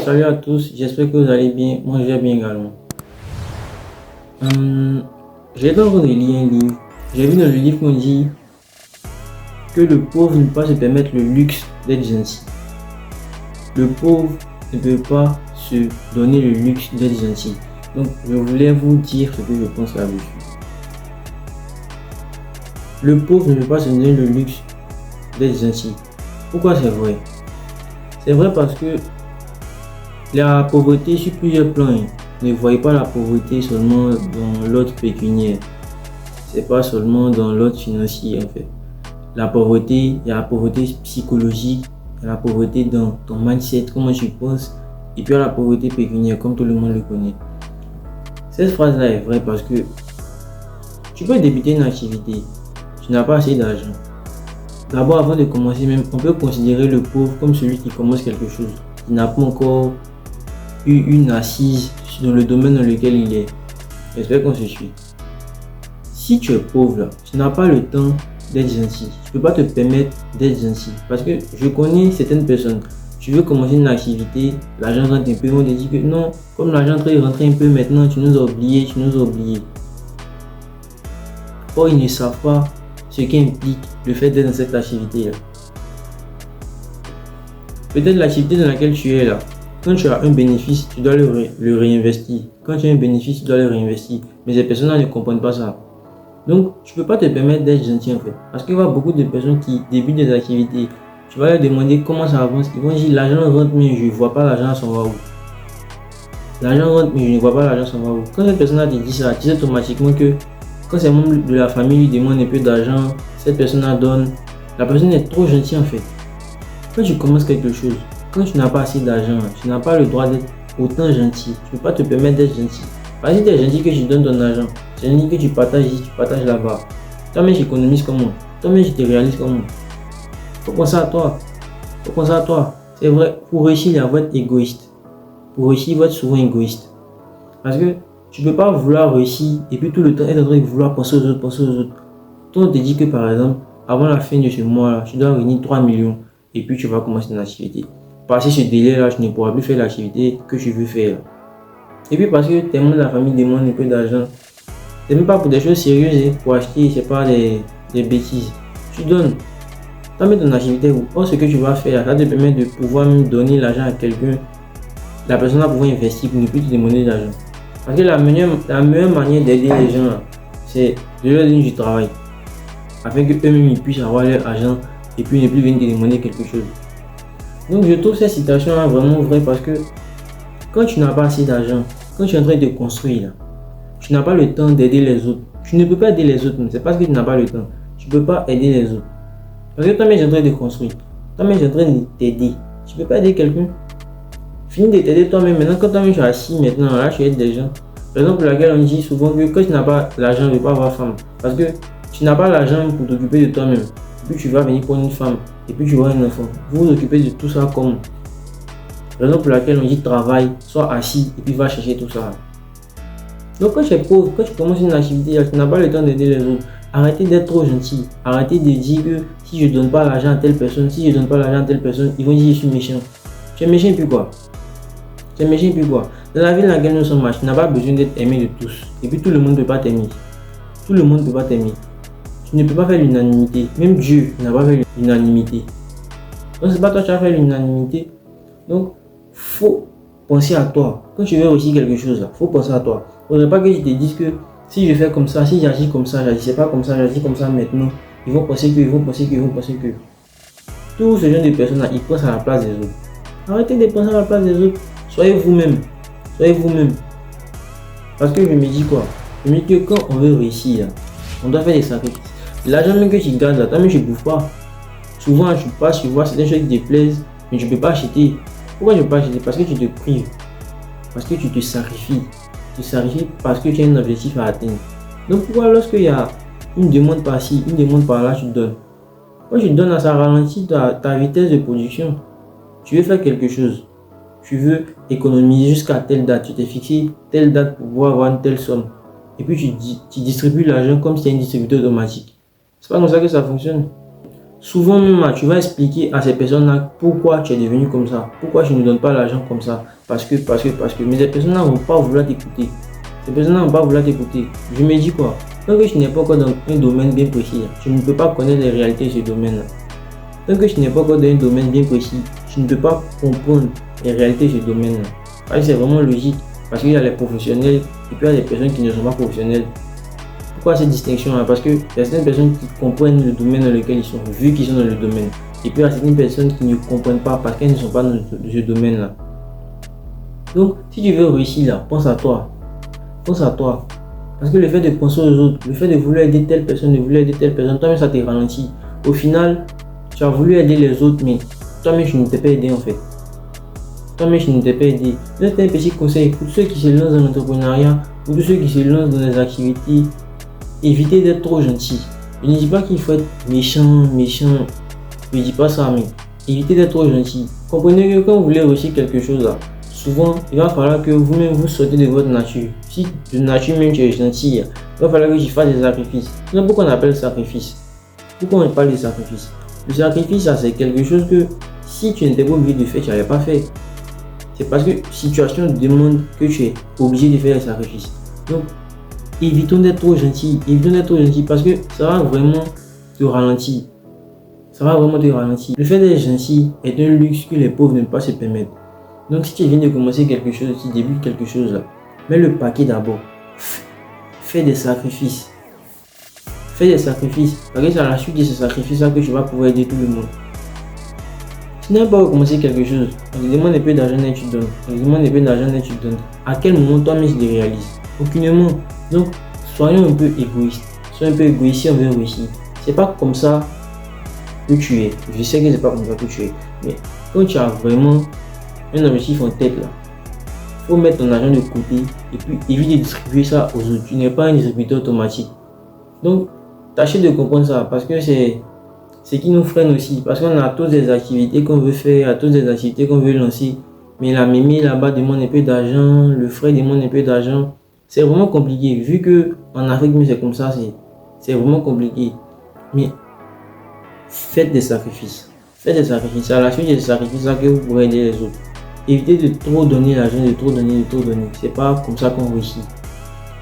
Salut à tous, j'espère que vous allez bien. Moi, je vais bien également. Hum, j'ai été en train de lire un livre. J'ai vu dans le livre qu'on dit que le pauvre ne peut pas se permettre le luxe d'être gentil. Le pauvre ne peut pas se donner le luxe d'être gentil. Donc, je voulais vous dire ce que je pense là-dessus. Le pauvre ne peut pas se donner le luxe d'être gentil. Pourquoi c'est vrai? C'est vrai parce que la pauvreté sur plusieurs plans. Ne voyez pas la pauvreté seulement dans l'ordre pécuniaire. C'est pas seulement dans l'ordre financier en fait. La pauvreté, il y a la pauvreté psychologique, il y a la pauvreté dans ton mindset, comment tu penses, et puis il y a la pauvreté pécuniaire, comme tout le monde le connaît. Cette phrase-là est vraie parce que tu peux débuter une activité, tu n'as pas assez d'argent. D'abord, avant de commencer même, on peut considérer le pauvre comme celui qui commence quelque chose, qui n'a pas encore eu une assise dans le domaine dans lequel il est. J'espère qu'on se suit. Si tu es pauvre, là, tu n'as pas le temps d'être gentil. Tu ne peux pas te permettre d'être gentil. Parce que je connais certaines personnes. Tu veux commencer une activité, l'argent rentre un peu, on te dit que non, comme l'argent est rentré un peu maintenant, tu nous as oublié, tu nous as oublié. Or, ils ne savent pas ce qu'implique le fait d'être dans cette activité-là. Peut-être l'activité dans laquelle tu es là, quand tu as un bénéfice, tu dois le réinvestir. Quand tu as un bénéfice, tu dois le réinvestir. Mais ces personnes-là ne comprennent pas ça. Donc, tu ne peux pas te permettre d'être gentil en fait. Parce qu'il y a beaucoup de personnes qui débutent des activités. Tu vas leur demander comment ça avance. Ils vont dire l'argent rentre, mais je ne vois pas l'argent s'en va où. L'argent rentre, mais je ne vois pas l'argent s'en va où. Quand cette personne-là te dit ça, tu sais automatiquement que quand ces membres de la famille lui demandent un peu d'argent, cette personne-là donne. La personne est trop gentille en fait. Quand tu commences quelque chose, quand tu n'as pas assez d'argent, tu n'as pas le droit d'être autant gentil. Tu ne peux pas te permettre d'être gentil. Parce que si tu es gentil que tu donnes ton argent, c'est gentil que tu partages ici, tu partages là-bas. Toi-même, tu économises comme moi. Toi-même, tu te réalises comme moi. Faut penser à toi. Faut penser à toi. C'est vrai, pour réussir, il faut être égoïste. Pour réussir, il faut être souvent égoïste. Parce que tu ne peux pas vouloir réussir et puis tout le temps être en train de vouloir penser aux autres, penser aux autres. Toi, on te dit que par exemple, avant la fin de ce mois-là, tu dois réunir 3 millions et puis tu vas commencer une activité. Passer ce délai-là, tu ne pourras plus faire l'activité que tu veux faire. Et puis parce que tes membres de la famille demandent un peu d'argent, c'est même pas pour des choses sérieuses, pour acheter, c'est pas des bêtises. Tu donnes, tu mets ton activité où, or ce que tu vas faire, ça te permet de pouvoir même donner l'argent à quelqu'un. La personne va pouvoir investir pour ne plus te demander d'argent. Parce que la meilleure manière d'aider les gens, c'est de leur donner du travail. Afin qu'eux-mêmes ils puissent avoir leur argent et puis ne plus venir te demander quelque chose. Donc je trouve cette citation vraiment vraie parce que quand tu n'as pas assez d'argent, quand tu es en train de construire, tu n'as pas le temps d'aider les autres. Tu ne peux pas aider les autres, c'est parce que tu n'as pas le temps. Tu ne peux pas aider les autres. Parce que toi-même, tu es en train de construire. Toi-même, tu es en train de t'aider. Tu ne peux pas aider quelqu'un. Finis de t'aider toi-même. Maintenant, quand toi-même tu es assis, maintenant, là, tu aides des gens. Raison pour laquelle on dit souvent que quand tu n'as pas l'argent, tu ne peux pas avoir femme. Parce que tu n'as pas l'argent pour t'occuper de toi-même. Et puis tu vas venir pour une femme. Et puis tu vois un enfant. Vous vous occupez de tout ça comme. Raison pour laquelle on dit travail, sois assis et puis va chercher tout ça. Donc quand tu es pauvre, quand tu commences une activité, tu n'as pas le temps d'aider les autres. Arrêtez d'être trop gentil. Arrêtez de dire que si je ne donne pas l'argent à telle personne, si je ne donne pas l'argent à telle personne, ils vont dire que je suis méchant. Tu es méchant et puis quoi? Tu es méchant et puis quoi? Dans la vie dans laquelle nous sommes, tu n'as pas besoin d'être aimé de tous. Et puis tout le monde ne peut pas t'aimer. Tout le monde ne peut pas t'aimer. Tu ne peux pas faire l'unanimité. Même Dieu n'a pas fait l'unanimité. Donc c'est pas toi qui as fait l'unanimité. Donc faut penser à toi. Quand tu veux réussir quelque chose, faut penser à toi. Il ne faudrait pas que je te dise que si je fais comme ça, si j'agis comme ça, j'agis pas comme ça, j'agis comme ça maintenant, ils vont penser que, ils vont penser que, ils vont penser que. Tous ce genre de personnes-là, ils pensent à la place des autres. Arrêtez de penser à la place des autres. Soyez vous-même. Soyez vous-même. Parce que je me dis quoi? Je me dis que quand on veut réussir, on doit faire des sacrifices. L'argent même que tu gardes là, toi-même, je ne bouffe pas. Souvent, tu passes, tu vois certaines choses qui te plaisent, mais tu ne peux pas acheter. Pourquoi je ne peux pas acheter? Parce que tu te prives. Parce que tu te sacrifies. Tu te sacrifies parce que tu as un objectif à atteindre. Donc pourquoi lorsqu'il y a une demande par-ci, une demande par-là, tu donnes? Quand tu donnes, ça ralentit ta vitesse de production. Tu veux faire quelque chose. Tu veux économiser jusqu'à telle date. Tu t'es fixé telle date pour pouvoir avoir une telle somme. Et puis tu distribues l'argent comme si c'était un distributeur automatique. C'est pas comme ça que ça fonctionne. Souvent même, tu vas expliquer à ces personnes-là pourquoi tu es devenu comme ça, pourquoi tu ne donnes pas l'argent comme ça, parce que. Mais ces personnes-là ne vont pas vouloir t'écouter. Ces personnes-là ne vont pas vouloir t'écouter. Je me dis quoi? Tant que tu n'es pas encore dans un domaine bien précis, tu ne peux pas connaître les réalités de ce domaine-là. Tant que tu n'es pas encore dans un domaine bien précis, tu ne peux pas comprendre les réalités de ce domaine-là. Parce que c'est vraiment logique. Parce qu'il y a les professionnels et puis il y a des personnes qui ne sont pas professionnelles. Pourquoi cette distinction-là? Parce que il y a certaines personnes qui comprennent le domaine dans lequel ils sont, vu qu'ils sont dans le domaine. Et puis il y a certaines personnes qui ne comprennent pas parce qu'elles ne sont pas dans ce domaine-là. Donc, si tu veux réussir là, pense à toi. Pense à toi. Parce que le fait de penser aux autres, le fait de vouloir aider telle personne, de vouloir aider telle personne, toi-même ça te ralentit. Au final, tu as voulu aider les autres, mais toi-même tu ne t'es pas aidé en fait. Toi-même tu ne t'es pas aidé. C'est un petit conseil pour ceux qui se lancent dans l'entrepreneuriat, pour tous ceux qui se lancent dans les activités, évitez d'être trop gentil. Je ne dis pas qu'il faut être méchant. Je ne dis pas ça, mais évitez d'être trop gentil. Comprenez que quand vous voulez réussir quelque chose là, souvent il va falloir que vous-même vous sortez de votre nature. Si de nature même tu es gentil, il va falloir que tu fasses des sacrifices. C'est pourquoi on appelle sacrifice. Pourquoi on parle de sacrifice? Le sacrifice, c'est quelque chose que si tu n'étais pas obligé de faire, tu n'avais pas fait. C'est parce que la situation demande que tu es obligé de faire des sacrifices. Donc, évitons d'être trop gentil. Parce que ça va vraiment te ralentir. Le fait d'être gentil est un luxe que les pauvres ne peuvent pas se permettre. Donc, si tu viens de commencer quelque chose, si tu débutes quelque chose là, mets le paquet d'abord. Fais des sacrifices. Parce que c'est à la suite de ces sacrifices-là que tu vas pouvoir aider tout le monde. Si tu n'as pas commencé quelque chose, on te demande un peu d'argent et tu donnes. À quel moment toi-même tu le réalises? Aucunement. Donc, soyons un peu égoïstes. Si on veut réussir. C'est pas comme ça que tu es. Je sais que c'est pas comme ça que tu es. Mais quand tu as vraiment un objectif en tête là, il faut mettre ton argent de côté et puis évite de distribuer ça aux autres. Tu n'es pas un distributeur automatique. Donc, tâchez de comprendre ça parce que c'est ce qui nous freine aussi. Parce qu'on a toutes des activités qu'on veut faire, toutes des activités qu'on veut lancer. Mais la mémé là-bas demande un peu d'argent, le frère demande un peu d'argent. C'est vraiment compliqué. Vu que en Afrique, mais c'est comme ça, c'est vraiment compliqué. Mais faites des sacrifices. C'est à la suite des sacrifices que vous pourrez aider les autres. Évitez de trop donner l'argent, de trop donner. C'est pas comme ça qu'on réussit.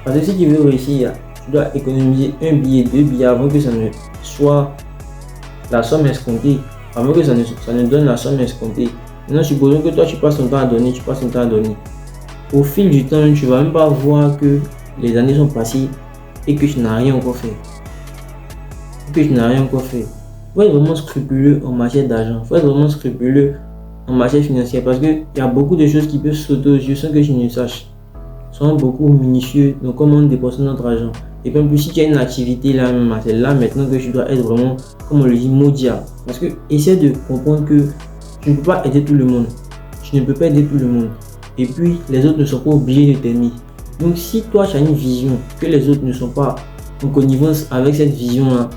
Parce que si tu veux réussir, tu dois économiser un billet, 2 billets avant que ça ne soit la somme escomptée. Avant que ça ne donne la somme escomptée. Maintenant, supposons que toi tu passes ton temps à donner, Au fil du temps, tu vas même pas voir que les années sont passées et que tu n'as rien encore fait. Faut être vraiment scrupuleux en matière d'argent. Faut être vraiment scrupuleux en matière financière parce qu'il y a beaucoup de choses qui peuvent sauter aux yeux sans que tu ne saches. Sont beaucoup minutieux dans comment on dépense notre argent. Et puis en plus, si tu as une activité là, c'est là maintenant que tu dois être vraiment, comme on le dit, modia. Parce que essaie de comprendre que tu ne peux pas aider tout le monde. Et puis les autres ne sont pas obligés de t'aimer. Donc si toi tu as une vision que les autres ne sont pas en connivence avec cette vision là,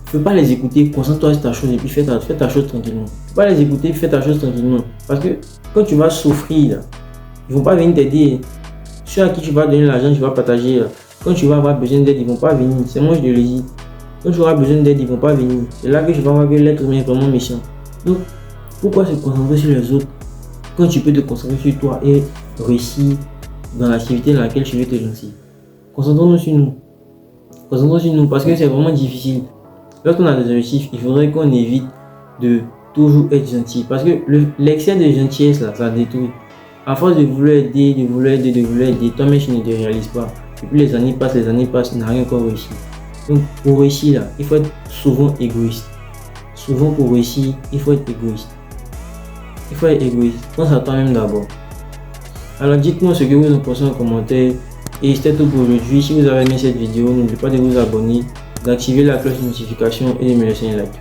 ne peux pas les écouter, concentre-toi sur ta chose et puis fais ta chose tranquillement. Faut pas les écouter, fais ta chose tranquillement. Parce que quand tu vas souffrir, ils vont pas venir t'aider. Ceux à qui tu vas donner l'argent, tu vas partager. Quand tu vas avoir besoin d'aide, ils vont pas venir. C'est moi je te le dis. Quand tu auras besoin d'aide, ils vont pas venir. C'est là que tu vas voir que l'être humain est vraiment méchant. Donc, pourquoi se concentrer sur les autres quand tu peux te concentrer sur toi et réussir dans l'activité dans laquelle tu veux te lancer? Concentrons-nous sur nous parce que c'est vraiment difficile. Lorsqu'on a des objectifs, il faudrait qu'on évite de toujours être gentil parce que l'excès de gentillesse là, ça détruit. À force de vouloir aider, toi-même tu ne te réalises pas. Et puis les années passent, tu n'as rien encore réussi. Donc pour réussir là, il faut être souvent égoïste. Pour réussir, il faut être égoïste. Pense à toi-même d'abord. Alors dites-moi ce que vous en pensez en commentaire. Et c'était tout pour aujourd'hui. Si vous avez aimé cette vidéo, n'oubliez pas de vous abonner, d'activer la cloche de notification et de me laisser un like.